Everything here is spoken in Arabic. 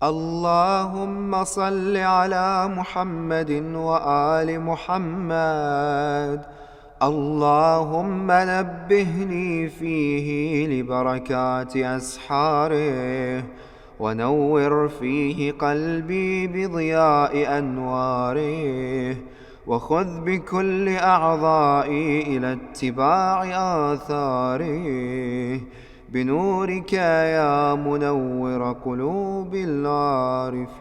اللهم صل على محمد وآل محمد. اللهم نبهني فيه لبركات أسحاره، ونور فيه قلبي بضياء أنواره، وخذ بكل أعضائي إلى اتباع آثاره، بنورك يا منور قلوب العارفين.